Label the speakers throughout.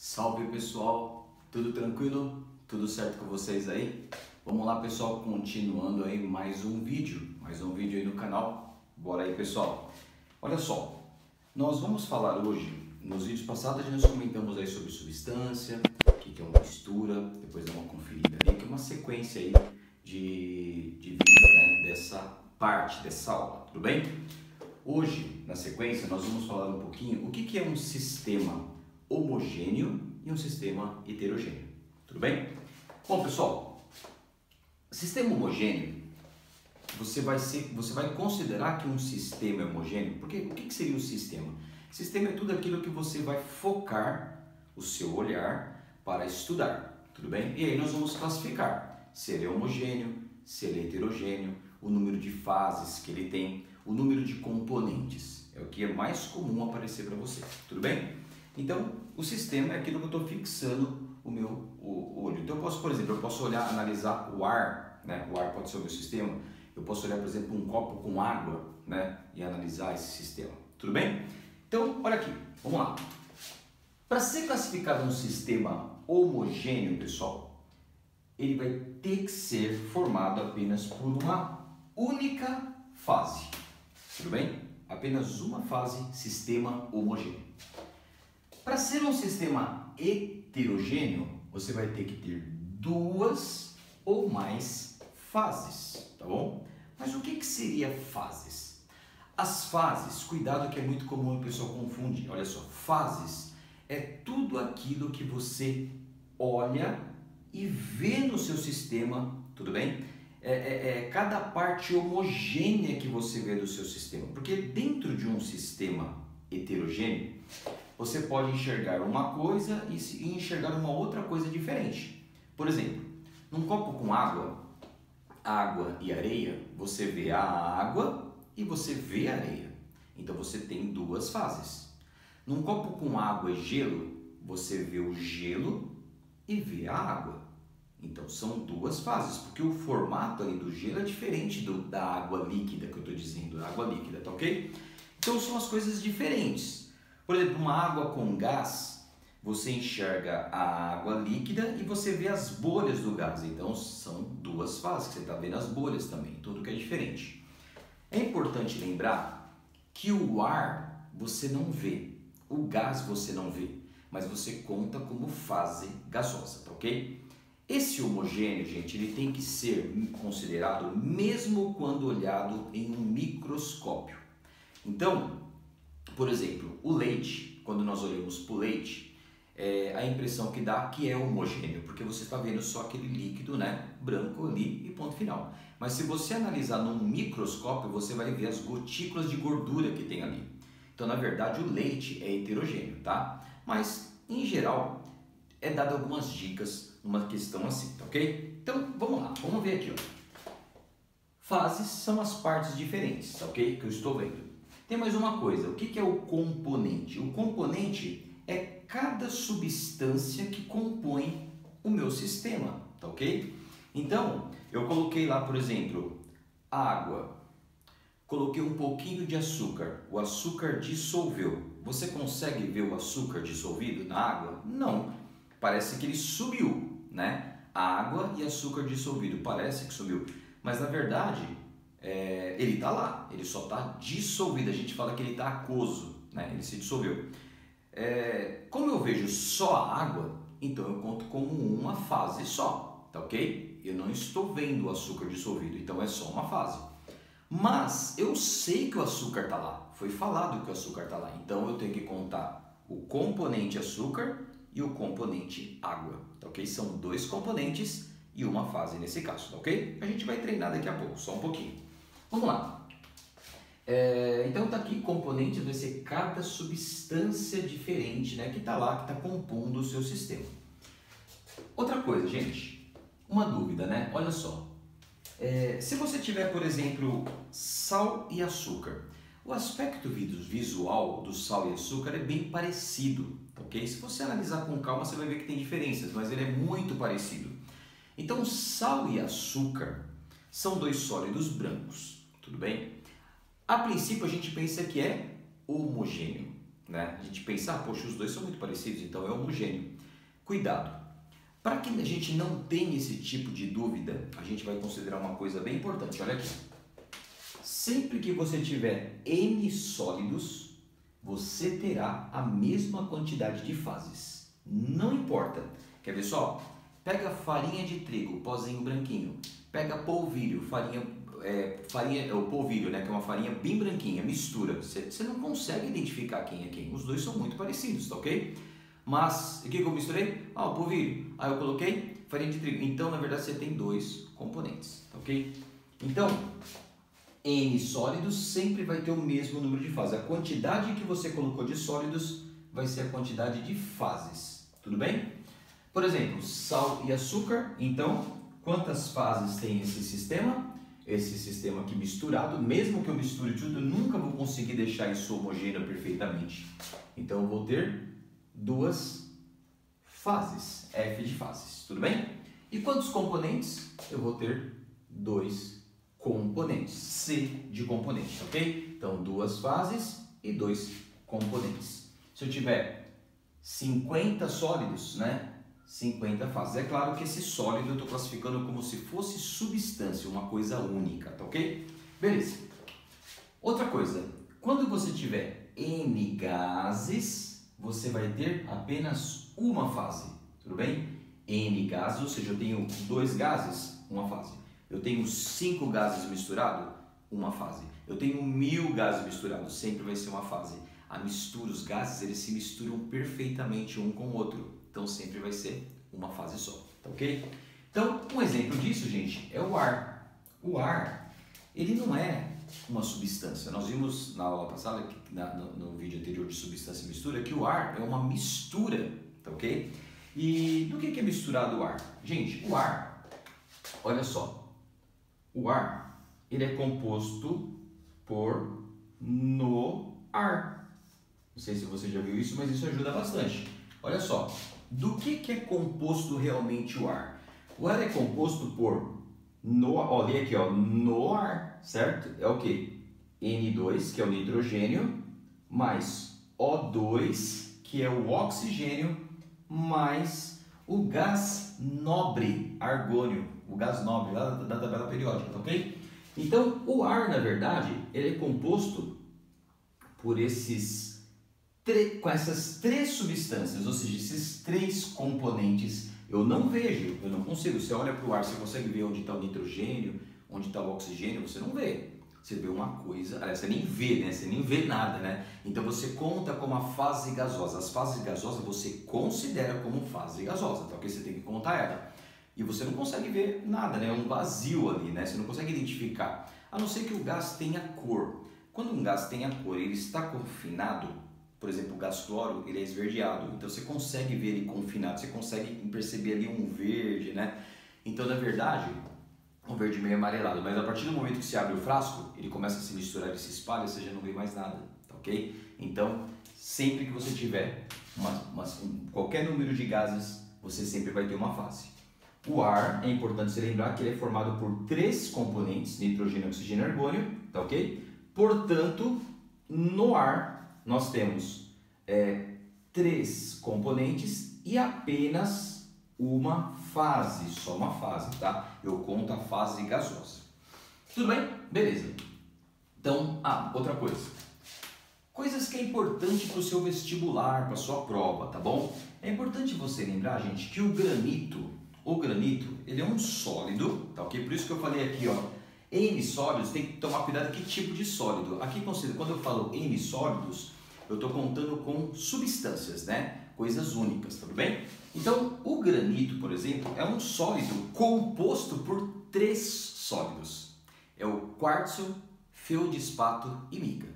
Speaker 1: Salve pessoal, tudo tranquilo? Tudo certo com vocês aí? Vamos lá pessoal, continuando aí mais um vídeo aí no canal. Bora aí pessoal. Olha só, nós vamos falar hoje, nos vídeos passados nós comentamos aí sobre substância, o que é uma mistura, depois dá uma conferida ali, que é uma sequência aí de vídeos, né, dessa parte, dessa aula, tudo bem? Hoje, na sequência, nós vamos falar um pouquinho o que é um sistema homogêneo e um sistema heterogêneo, tudo bem? Bom pessoal, sistema homogêneo, você vai considerar que um sistema é homogêneo, porque o que seria um sistema? Sistema é tudo aquilo que você vai focar o seu olhar para estudar, tudo bem? E aí nós vamos classificar se ele é homogêneo, se ele é heterogêneo, o número de fases que ele tem, o número de componentes, é o que é mais comum aparecer para você, tudo bem? Então, o sistema é aquilo que eu estou fixando o meu olho. Então, eu posso, por exemplo, olhar, analisar o ar, né? O ar pode ser o meu sistema. Eu posso olhar, por exemplo, um copo com água, né? E analisar esse sistema. Tudo bem? Então, olha aqui, vamos lá. Para ser classificado um sistema homogêneo, pessoal, ele vai ter que ser formado apenas por uma única fase. Tudo bem? Apenas uma fase, sistema homogêneo. Para ser um sistema heterogêneo, você vai ter que ter duas ou mais fases, tá bom? Mas o que seria fases? As fases, cuidado que é muito comum o pessoal confunde. Olha só, fases é tudo aquilo que você olha e vê no seu sistema, tudo bem? Cada parte homogênea que você vê do seu sistema. Porque dentro de um sistema heterogêneo, você pode enxergar uma coisa e enxergar uma outra coisa diferente. Por exemplo, num copo com água e areia, você vê a água e você vê a areia. Então você tem duas fases. Num copo com água e gelo, você vê o gelo e vê a água. Então são duas fases, porque o formato ali do gelo é diferente da água líquida que eu estou dizendo, a água líquida, tá ok? Então são as coisas diferentes. Por exemplo, uma água com gás, você enxerga a água líquida e você vê as bolhas do gás. Então são duas fases, que você está vendo as bolhas também, tudo que é diferente. É importante lembrar que o ar você não vê, o gás você não vê, mas você conta como fase gasosa, tá ok? Esse homogêneo, gente, ele tem que ser considerado mesmo quando olhado em um microscópio. Então, por exemplo, o leite, quando nós olhamos para o leite, a impressão que dá que é homogêneo, porque você está vendo só aquele líquido, né, branco ali e ponto final. Mas se você analisar num microscópio, você vai ver as gotículas de gordura que tem ali. Então, na verdade, o leite é heterogêneo, tá? Mas, em geral, é dado algumas dicas numa questão assim, tá ok? Então, vamos lá, vamos ver aqui, ó. Fases são as partes diferentes, tá ok? Que eu estou vendo. Tem mais uma coisa, o que é o componente? O componente é cada substância que compõe o meu sistema, tá ok? Então, eu coloquei lá, por exemplo, água, coloquei um pouquinho de açúcar, o açúcar dissolveu. Você consegue ver o açúcar dissolvido na água? Não, parece que ele subiu, né? A água e açúcar dissolvido, parece que subiu, mas na verdade ele está lá, ele só está dissolvido, a gente fala que ele está aquoso, né? Ele se dissolveu. Como eu vejo só a água, então eu conto como uma fase só, tá ok? Eu não estou vendo o açúcar dissolvido, então é só uma fase. Mas eu sei que o açúcar está lá, foi falado que o açúcar está lá, então eu tenho que contar o componente açúcar e o componente água, tá ok? São dois componentes e uma fase nesse caso, tá ok? A gente vai treinar daqui a pouco, só um pouquinho. Vamos lá. Então tá aqui, componentes vai ser cada substância diferente, né, que tá lá, que está compondo o seu sistema. Outra coisa, gente, uma dúvida, né? Olha só. Se você tiver, por exemplo, sal e açúcar, o aspecto visual do sal e açúcar é bem parecido, ok? Se você analisar com calma, você vai ver que tem diferenças, mas ele é muito parecido. Então, sal e açúcar são dois sólidos brancos, tudo bem? A princípio, a gente pensa que é homogêneo. né? A gente pensa, poxa, os dois são muito parecidos, então é homogêneo. Cuidado! Para que a gente não tenha esse tipo de dúvida, a gente vai considerar uma coisa bem importante. Olha aqui. Sempre que você tiver N sólidos, você terá a mesma quantidade de fases. Não importa. Quer ver só? Pega farinha de trigo, pozinho branquinho. Pega polvilho, o polvilho, né, que é uma farinha bem branquinha, mistura. Você não consegue identificar quem é quem. Os dois são muito parecidos, tá ok? Mas, o que eu misturei? O polvilho. Aí eu coloquei farinha de trigo. Então, na verdade, você tem dois componentes, tá ok? Então, N sólidos sempre vai ter o mesmo número de fases. A quantidade que você colocou de sólidos vai ser a quantidade de fases. Tudo bem? Por exemplo, sal e açúcar. Então, quantas fases tem esse sistema? Esse sistema aqui misturado, mesmo que eu misture tudo, eu nunca vou conseguir deixar isso homogêneo perfeitamente. Então, eu vou ter duas fases, F de fases, tudo bem? E quantos componentes? Eu vou ter dois componentes, C de componente, ok? Então, duas fases e dois componentes. Se eu tiver 50 sólidos, né? 50 fases. É claro que esse sólido eu estou classificando como se fosse substância, uma coisa única, tá ok? Beleza. Outra coisa, quando você tiver N gases, você vai ter apenas uma fase, tudo bem? N gases, ou seja, eu tenho 2 gases, uma fase. Eu tenho 5 gases misturados, uma fase. Eu tenho 1000 gases misturados, sempre vai ser uma fase. A mistura, os gases, eles se misturam perfeitamente um com o outro. Então, sempre vai ser uma fase só, tá ok? Então, um exemplo disso, gente, é o ar. O ar, ele não é uma substância. Nós vimos na aula passada, no vídeo anterior de substância e mistura, que o ar é uma mistura, tá ok? E do que é misturado o ar? Gente, o ar, olha só, o ar, ele é composto por no ar. Não sei se você já viu isso, mas isso ajuda bastante. Olha só, do que é composto realmente o ar? O ar é composto por olha aqui, ó, no ar, certo? É o que? N2, que é o nitrogênio, mais O2, que é o oxigênio, mais o gás nobre, argônio, o gás nobre lá da tabela periódica, tá ok? Então, o ar, na verdade, ele é composto por com essas 3 substâncias, ou seja, esses 3 componentes. Eu não vejo, eu não consigo. Você olha para o ar, você consegue ver onde está o nitrogênio, onde está o oxigênio, você não vê. Você vê uma coisa, aliás, você nem vê, né? Você nem vê nada, né? Então você conta como a fase gasosa. As fases gasosas você considera como fase gasosa, tá? Porque você tem que contar ela. E você não consegue ver nada, né? É um vazio ali, né? Você não consegue identificar. A não ser que o gás tenha cor. Quando um gás tem a cor, ele está confinado. Por exemplo, o gás cloro, ele é esverdeado, então você consegue ver ele confinado, você consegue perceber ali um verde, né? Então, na verdade, um verde meio amarelado, mas a partir do momento que você abre o frasco, ele começa a se misturar e se espalha, você já não vê mais nada, tá ok? Então, sempre que você tiver qualquer número de gases, você sempre vai ter uma fase. O ar, é importante se lembrar que ele é formado por 3 componentes, nitrogênio, oxigênio e argônio, tá ok? Portanto, no ar, nós temos 3 componentes e apenas uma fase, só uma fase, tá? Eu conto a fase gasosa. Tudo bem? Beleza. Então, outra coisa. Coisas que é importante para o seu vestibular, para a sua prova, tá bom? É importante você lembrar, gente, que o granito, ele é um sólido, tá ok? Por isso que eu falei aqui, ó, N sólidos, tem que tomar cuidado que tipo de sólido. Aqui, quando eu falo N sólidos, eu estou contando com substâncias, né? Coisas únicas, tudo bem? Então, o granito, por exemplo, é um sólido composto por 3 sólidos. É o quartzo, feldespato e mica.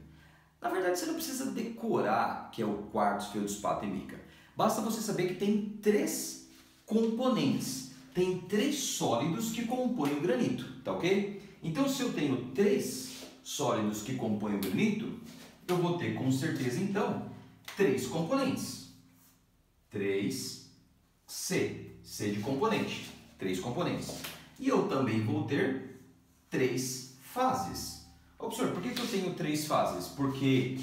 Speaker 1: Na verdade, você não precisa decorar que é o quartzo, feldespato e mica. Basta você saber que tem 3 componentes. Tem 3 sólidos que compõem o granito, tá ok? Então, se eu tenho 3 sólidos que compõem o granito, eu vou ter com certeza, então, 3 componentes. 3C, C de componente, 3 componentes. E eu também vou ter 3 fases. Professor, por que eu tenho 3 fases? Porque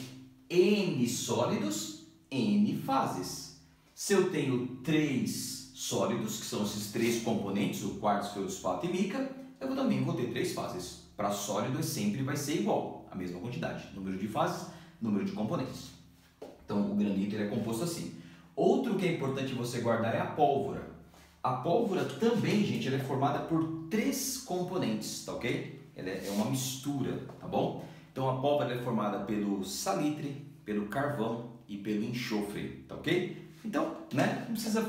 Speaker 1: N sólidos, N fases. Se eu tenho 3 sólidos, que são esses 3 componentes, o quartzo, feldspato e mica, eu também vou ter 3 fases. Para sólido sempre vai ser igual, a mesma quantidade, número de fases, número de componentes. Então o granito ele é composto assim. Outro que é importante você guardar é a pólvora. A pólvora também, gente, ela é formada por 3 componentes, tá ok? Ela é uma mistura, tá bom? Então a pólvora é formada pelo salitre, pelo carvão e pelo enxofre, tá ok? Então, né, não precisa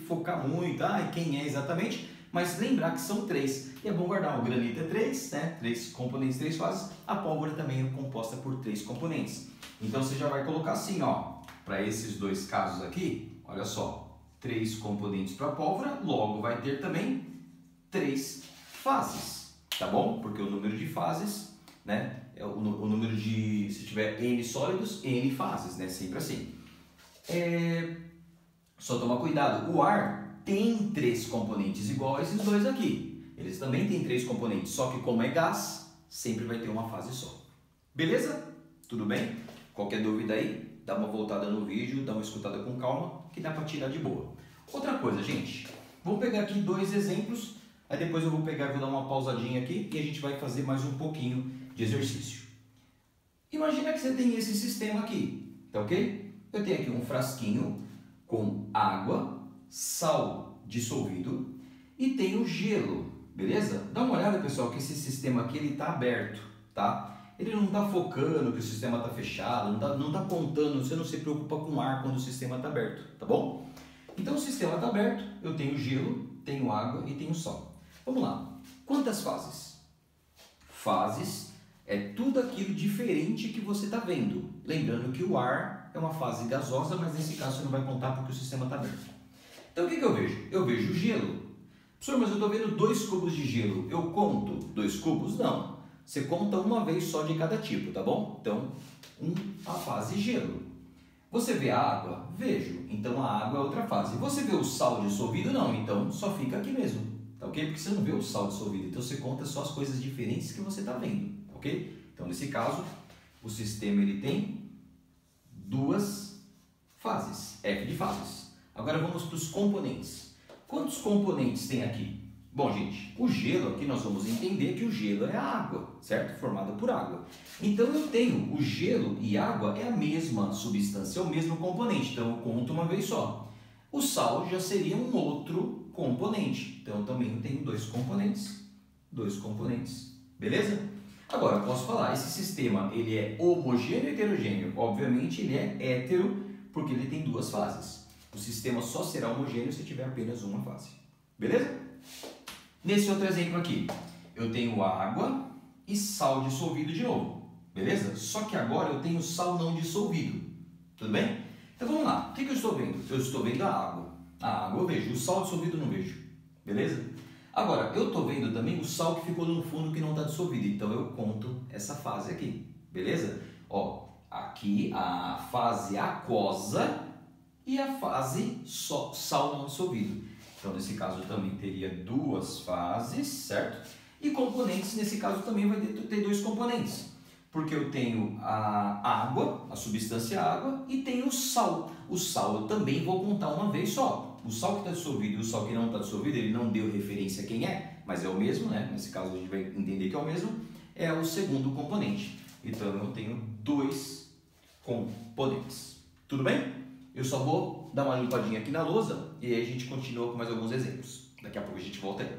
Speaker 1: focar muito, quem é exatamente, mas lembrar que são 3. E é bom guardar, o granito é 3, né? 3 componentes, 3 fases. A pólvora também é composta por 3 componentes. Então você já vai colocar assim, ó, para esses 2 casos aqui, olha só, 3 componentes para a pólvora, logo vai ter também 3 fases, tá bom? Porque o número de fases, né, é o número de, se tiver N sólidos, N fases, né, sempre assim. Só toma cuidado, o ar tem 3 componentes igual a esses 2 aqui. Eles também têm 3 componentes, só que como é gás, sempre vai ter uma fase só. Beleza? Tudo bem? Qualquer dúvida aí, dá uma voltada no vídeo, dá uma escutada com calma, que dá para tirar de boa. Outra coisa, gente, vou pegar aqui 2 exemplos, aí depois eu vou pegar e vou dar uma pausadinha aqui e a gente vai fazer mais um pouquinho de exercício. Imagina que você tem esse sistema aqui, tá ok? Eu tenho aqui um frasquinho com água, sal dissolvido e tenho gelo, beleza? Dá uma olhada, pessoal, que esse sistema aqui ele está aberto, tá? Ele não está focando que o sistema está fechado, não tá apontando, você não se preocupa com ar quando o sistema está aberto, tá bom? Então o sistema está aberto, eu tenho gelo, tenho água e tenho sal. Vamos lá, quantas fases? Fases é tudo aquilo diferente que você está vendo. Lembrando que o ar é uma fase gasosa, mas nesse caso você não vai contar porque o sistema está aberto. Então o que eu vejo? Eu vejo gelo. Professor, mas eu estou vendo 2 cubos de gelo, eu conto 2 cubos? Não. Você conta uma vez só de cada tipo, tá bom? Então, a fase gelo. Você vê a água? Vejo. Então a água é outra fase. Você vê o sal dissolvido? Não. Então só fica aqui mesmo, tá ok? Porque você não vê o sal dissolvido. Então você conta só as coisas diferentes que você está vendo, tá ok? Então nesse caso, o sistema ele tem 2 fases, F de fases. Agora vamos para os componentes. Quantos componentes tem aqui? Bom, gente, o gelo aqui nós vamos entender que o gelo é a água, certo? Formada por água. Então eu tenho o gelo e água é a mesma substância, é o mesmo componente, então eu conto uma vez só. O sal já seria um outro componente, então também eu tenho 2 componentes, beleza? Agora eu posso falar, esse sistema ele é homogêneo ou heterogêneo? Obviamente ele é hétero porque ele tem 2 fases. O sistema só será homogêneo se tiver apenas uma fase, beleza? Nesse outro exemplo aqui, eu tenho água e sal dissolvido de novo, beleza? Só que agora eu tenho sal não dissolvido, tudo bem? Então vamos lá, o que eu estou vendo? Eu estou vendo a água. A água eu vejo, o sal dissolvido eu não vejo, beleza? Agora, eu estou vendo também o sal que ficou no fundo que não está dissolvido, então eu conto essa fase aqui, beleza? Ó, aqui a fase aquosa e a fase sal não dissolvido. Então, nesse caso, também teria 2 fases, certo? E componentes, nesse caso, também vai ter 2 componentes. Porque eu tenho a água, a substância água, e tenho o sal. O sal eu também vou contar uma vez só. O sal que está dissolvido e o sal que não está dissolvido, ele não deu referência a quem é, mas é o mesmo, né? Nesse caso, a gente vai entender que é o mesmo. É o segundo componente. Então, eu tenho 2 componentes. Tudo bem? Eu só vou dar uma limpadinha aqui na lousa e aí a gente continua com mais alguns exemplos. Daqui a pouco a gente volta aí.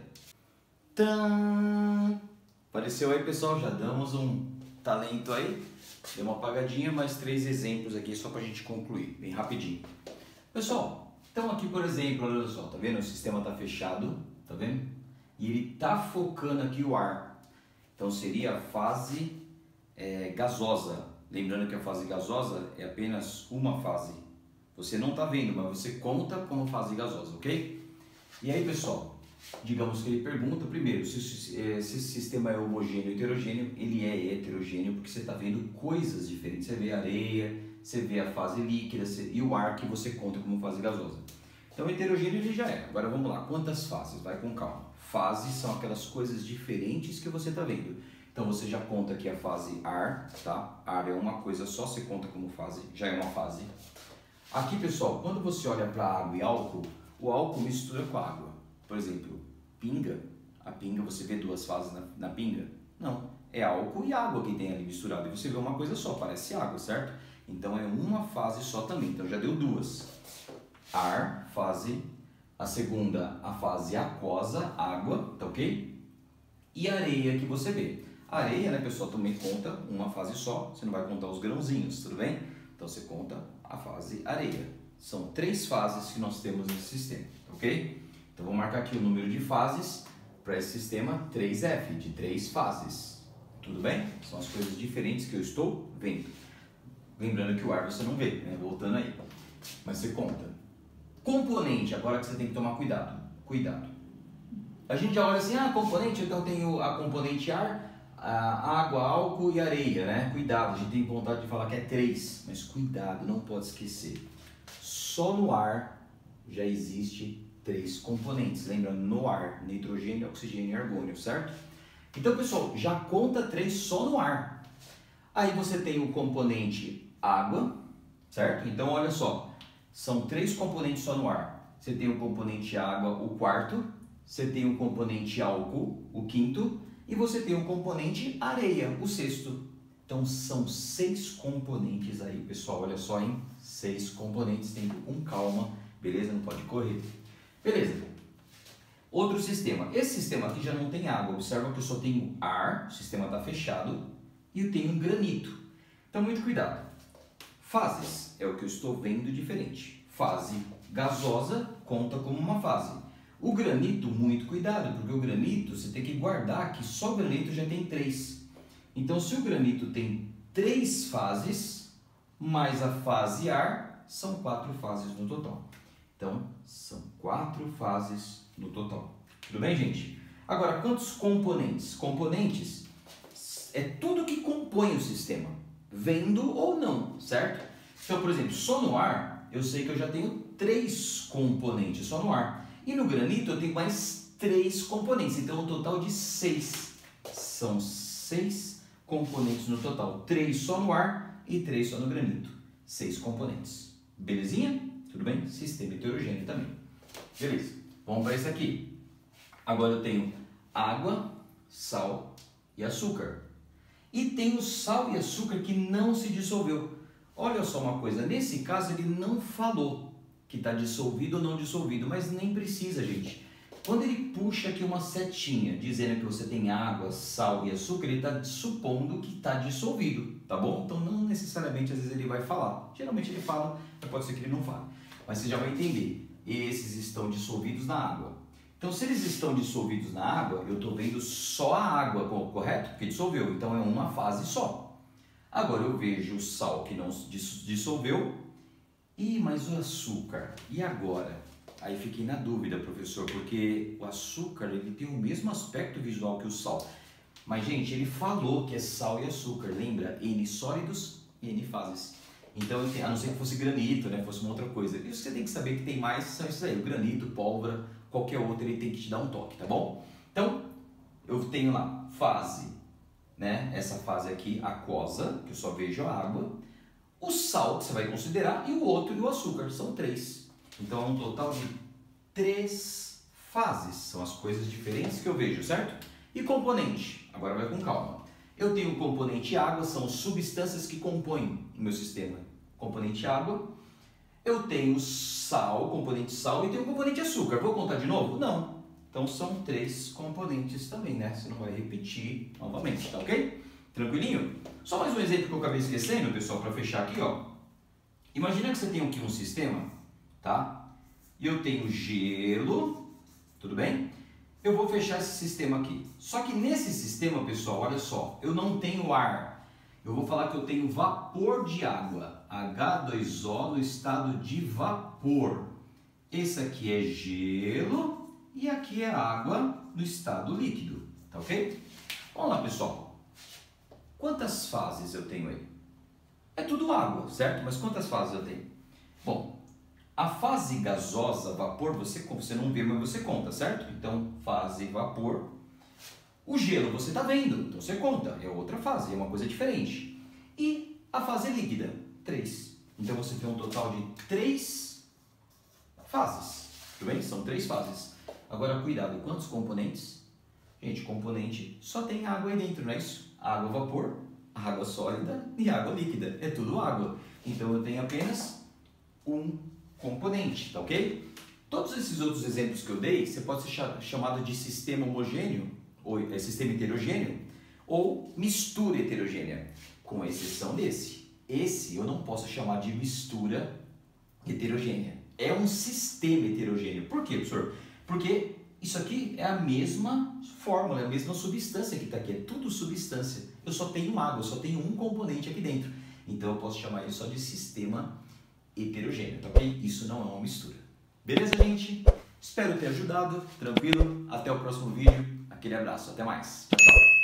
Speaker 1: Tã! Apareceu aí, pessoal, já damos um talento aí. Deu uma apagadinha, mais 3 exemplos aqui só pra gente concluir, bem rapidinho. Pessoal, então aqui por exemplo, olha só, tá vendo? O sistema tá fechado, tá vendo? E ele tá focando aqui o ar. Então seria a fase gasosa. Lembrando que a fase gasosa é apenas uma fase. Você não está vendo, mas você conta como fase gasosa, ok? E aí, pessoal, digamos que ele pergunta primeiro se esse sistema é homogêneo ou heterogêneo. Ele é heterogêneo porque você está vendo coisas diferentes. Você vê a areia, você vê a fase líquida e o ar que você conta como fase gasosa. Então, heterogêneo ele já é. Agora vamos lá, quantas fases? Vai com calma. Fases são aquelas coisas diferentes que você está vendo. Então você já conta aqui a fase ar, tá? Ar é uma coisa só, você conta como fase, já é uma fase. Aqui, pessoal, quando você olha para água e álcool, o álcool mistura com a água. Por exemplo, pinga, a pinga, você vê duas fases na pinga? Não, é álcool e água que tem ali misturado. E você vê uma coisa só, parece água, certo? Então é uma fase só também, então já deu duas. Ar, fase, a segunda, a fase aquosa, água, tá ok? E areia que você vê. A areia, né, pessoal, também conta uma fase só, você não vai contar os grãozinhos, tudo bem? Então você conta a fase areia. São 3 fases que nós temos nesse sistema, ok? Então vou marcar aqui o número de fases para esse sistema 3F, de 3 fases. Tudo bem? São as coisas diferentes que eu estou vendo. Lembrando que o ar você não vê, né? Voltando aí. Mas você conta. Componente, agora que você tem que tomar cuidado. Cuidado. A gente já olha assim, componente, então tem a componente ar, a água, álcool e areia, né? Cuidado, a gente tem vontade de falar que é 3, mas cuidado, não pode esquecer. Só no ar já existe 3 componentes. Lembrando, no ar, nitrogênio, oxigênio e argônio, certo? Então, pessoal, já conta 3 só no ar. Aí você tem o componente água, certo? Então, olha só, são 3 componentes só no ar. Você tem o componente água, o quarto, você tem o componente álcool, o quinto, e você tem o componente areia, o sexto. Então, são 6 componentes aí, pessoal, olha só, hein? 6 componentes, tem com calma, beleza? Não pode correr. Beleza. Outro sistema. Esse sistema aqui já não tem água. Observa que eu só tenho ar, o sistema está fechado, e eu tenho um granito. Então, muito cuidado. Fases é o que eu estou vendo diferente. Fase gasosa conta como uma fase. O granito, muito cuidado, porque o granito você tem que guardar que só o granito já tem 3. Então, se o granito tem 3 fases, mais a fase ar, são 4 fases no total. Então, são 4 fases no total. Tudo bem, gente? Agora, quantos componentes? Componentes é tudo que compõe o sistema, vendo ou não, certo? Então, por exemplo, só no ar, eu sei que eu já tenho 3 componentes, só no ar. E no granito eu tenho mais 3 componentes, então um total de 6. São 6 componentes no total, 3 só no ar e 3 só no granito. 6 componentes. Belezinha? Tudo bem? Sistema heterogêneo também. Beleza. Vamos para esse aqui. Agora eu tenho água, sal e açúcar. E tenho sal e açúcar que não se dissolveu. Olha só uma coisa, nesse caso ele não falou que está dissolvido ou não dissolvido, mas nem precisa, gente. Quando ele puxa aqui uma setinha dizendo que você tem água, sal e açúcar, ele está supondo que está dissolvido, tá bom? Então não necessariamente às vezes ele vai falar. Geralmente ele fala, mas pode ser que ele não fale. Mas você já vai entender, esses estão dissolvidos na água. Então se eles estão dissolvidos na água, eu estou vendo só a água, correto? Porque dissolveu, então é uma fase só. Agora eu vejo o sal que não dissolveu. Mas o açúcar, e agora? Aí fiquei na dúvida, professor, porque o açúcar ele tem o mesmo aspecto visual que o sal. Mas, gente, ele falou que é sal e açúcar, lembra? N sólidos e N fases. Então, a não ser que fosse granito, né? Fosse uma outra coisa. Isso você tem que saber que tem mais, são esses aí. O granito, pólvora, qualquer outro, ele tem que te dar um toque, tá bom? Então, eu tenho lá fase, né? Essa fase aqui, aquosa, que eu só vejo a água. O sal, que você vai considerar, e o outro e o açúcar, são 3. Então é um total de 3 fases, são as coisas diferentes que eu vejo, certo? E componente, agora vai com calma. Eu tenho o componente água, são substâncias que compõem o meu sistema. Componente água. Eu tenho sal, componente sal, e tenho o componente açúcar. Vou contar de novo? Não. Então são 3 componentes também, né? Você não vai repetir novamente, tá ok? Tranquilinho? Só mais um exemplo que eu acabei esquecendo, pessoal, para fechar aqui, ó. Imagina que você tem aqui um sistema, tá? E eu tenho gelo, tudo bem? Eu vou fechar esse sistema aqui. Só que nesse sistema, pessoal, olha só, eu não tenho ar. Eu vou falar que eu tenho vapor de água, H2O no estado de vapor. Esse aqui é gelo e aqui é água no estado líquido, tá ok? Vamos lá, pessoal. Quantas fases eu tenho aí? É tudo água, certo? Mas quantas fases eu tenho? Bom, a fase gasosa, vapor, você não vê, mas você conta, certo? Então, fase vapor. O gelo você está vendo, então você conta, é outra fase, é uma coisa diferente. E a fase líquida, 3. Então você tem um total de 3 fases, tudo bem? São 3 fases. Agora cuidado, quantos componentes? Gente, componente só tem água aí dentro, não é isso? Água, vapor, água sólida e água líquida, é tudo água. Então eu tenho apenas um componente, tá ok? Todos esses outros exemplos que eu dei, você pode ser chamado de sistema homogêneo, ou sistema heterogêneo, ou mistura heterogênea, com exceção desse. Esse eu não posso chamar de mistura heterogênea. É um sistema heterogêneo. Por quê, professor? Porque isso aqui é a mesma fórmula, é a mesma substância que está aqui. É tudo substância. Eu só tenho água, eu só tenho um componente aqui dentro. Então eu posso chamar isso só de sistema heterogêneo, tá ok? Isso não é uma mistura. Beleza, gente? Espero ter ajudado. Tranquilo? Até o próximo vídeo. Aquele abraço. Até mais. Tchau, tchau.